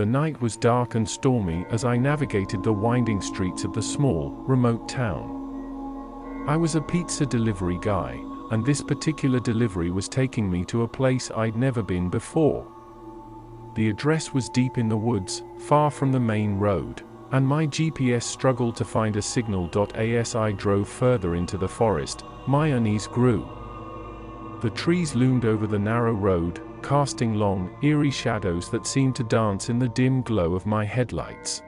The night was dark and stormy as I navigated the winding streets of the small, remote town. I was a pizza delivery guy, and this particular delivery was taking me to a place I'd never been before. The address was deep in the woods, far from the main road, and my GPS struggled to find a signal. As I drove further into the forest, my unease grew. The trees loomed over the narrow road, casting long, eerie shadows that seemed to dance in the dim glow of my headlights.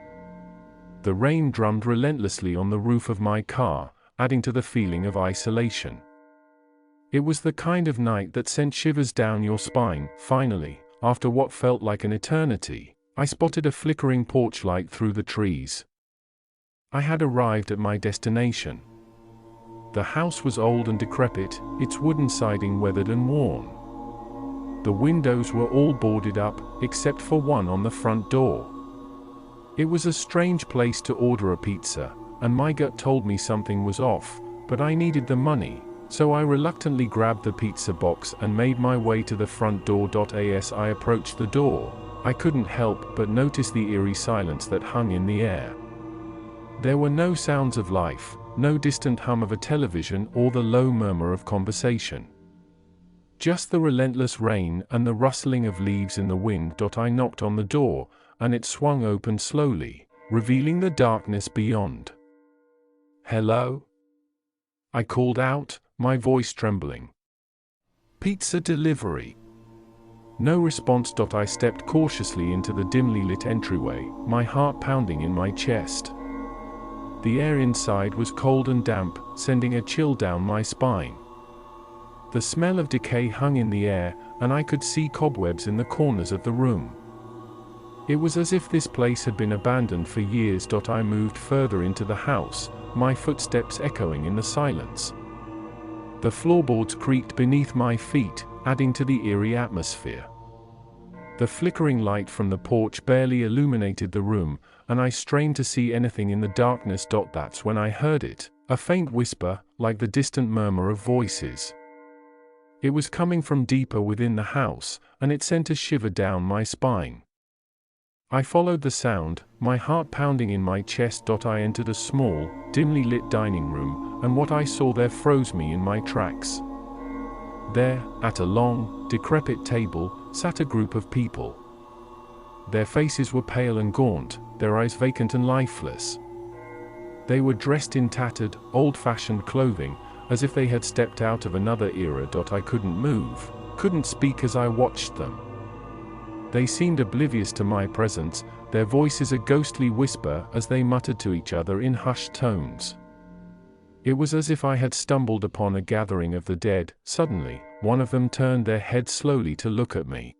The rain drummed relentlessly on the roof of my car, adding to the feeling of isolation. It was the kind of night that sent shivers down your spine. Finally, after what felt like an eternity, I spotted a flickering porch light through the trees. I had arrived at my destination. The house was old and decrepit, its wooden siding weathered and worn. The windows were all boarded up, except for one on the front door. It was a strange place to order a pizza, and my gut told me something was off, but I needed the money, so I reluctantly grabbed the pizza box and made my way to the front door. As I approached the door, I couldn't help but notice the eerie silence that hung in the air. There were no sounds of life, no distant hum of a television or the low murmur of conversation. Just the relentless rain and the rustling of leaves in the wind. I knocked on the door, and it swung open slowly, revealing the darkness beyond. "Hello?" I called out, my voice trembling. "Pizza delivery." No response. I stepped cautiously into the dimly lit entryway, my heart pounding in my chest. The air inside was cold and damp, sending a chill down my spine. The smell of decay hung in the air, and I could see cobwebs in the corners of the room. It was as if this place had been abandoned for years. I moved further into the house, my footsteps echoing in the silence. The floorboards creaked beneath my feet, adding to the eerie atmosphere. The flickering light from the porch barely illuminated the room, and I strained to see anything in the darkness. That's when I heard it, a faint whisper, like the distant murmur of voices. It was coming from deeper within the house, and it sent a shiver down my spine. I followed the sound, my heart pounding in my chest. I entered a small, dimly lit dining room, and what I saw there froze me in my tracks. There, at a long, decrepit table, sat a group of people. Their faces were pale and gaunt, their eyes vacant and lifeless. They were dressed in tattered, old-fashioned clothing, as if they had stepped out of another era. I couldn't move, couldn't speak as I watched them. They seemed oblivious to my presence, their voices a ghostly whisper as they muttered to each other in hushed tones. It was as if I had stumbled upon a gathering of the dead. Suddenly, one of them turned their head slowly to look at me.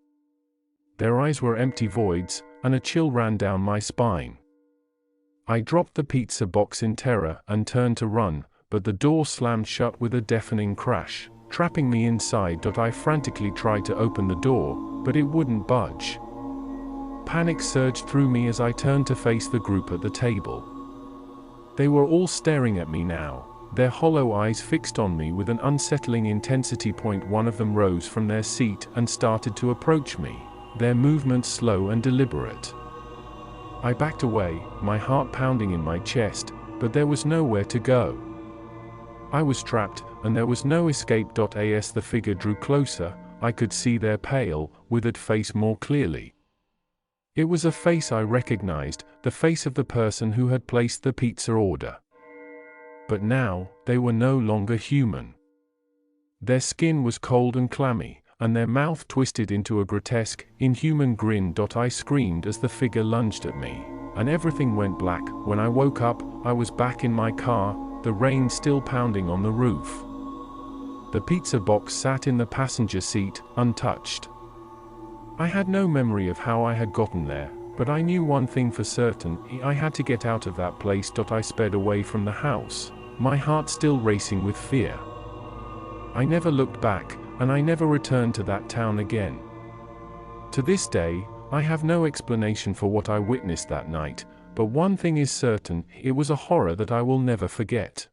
Their eyes were empty voids, and a chill ran down my spine. I dropped the pizza box in terror and turned to run, but the door slammed shut with a deafening crash, trapping me inside. I frantically tried to open the door, but it wouldn't budge. Panic surged through me as I turned to face the group at the table. They were all staring at me now, their hollow eyes fixed on me with an unsettling intensity. One of them rose from their seat and started to approach me, their movements slow and deliberate. I backed away, my heart pounding in my chest, but there was nowhere to go. I was trapped, and there was no escape. As the figure drew closer, I could see their pale, withered face more clearly. It was a face I recognized, the face of the person who had placed the pizza order. But now, they were no longer human. Their skin was cold and clammy, and their mouth twisted into a grotesque, inhuman grin. I screamed as the figure lunged at me, and everything went black. When I woke up, I was back in my car, the rain still pounding on the roof. The pizza box sat in the passenger seat, untouched. I had no memory of how I had gotten there, but I knew one thing for certain: I had to get out of that place. I sped away from the house, my heart still racing with fear. I never looked back, and I never returned to that town again. To this day, I have no explanation for what I witnessed that night, but one thing is certain: it was a horror that I will never forget.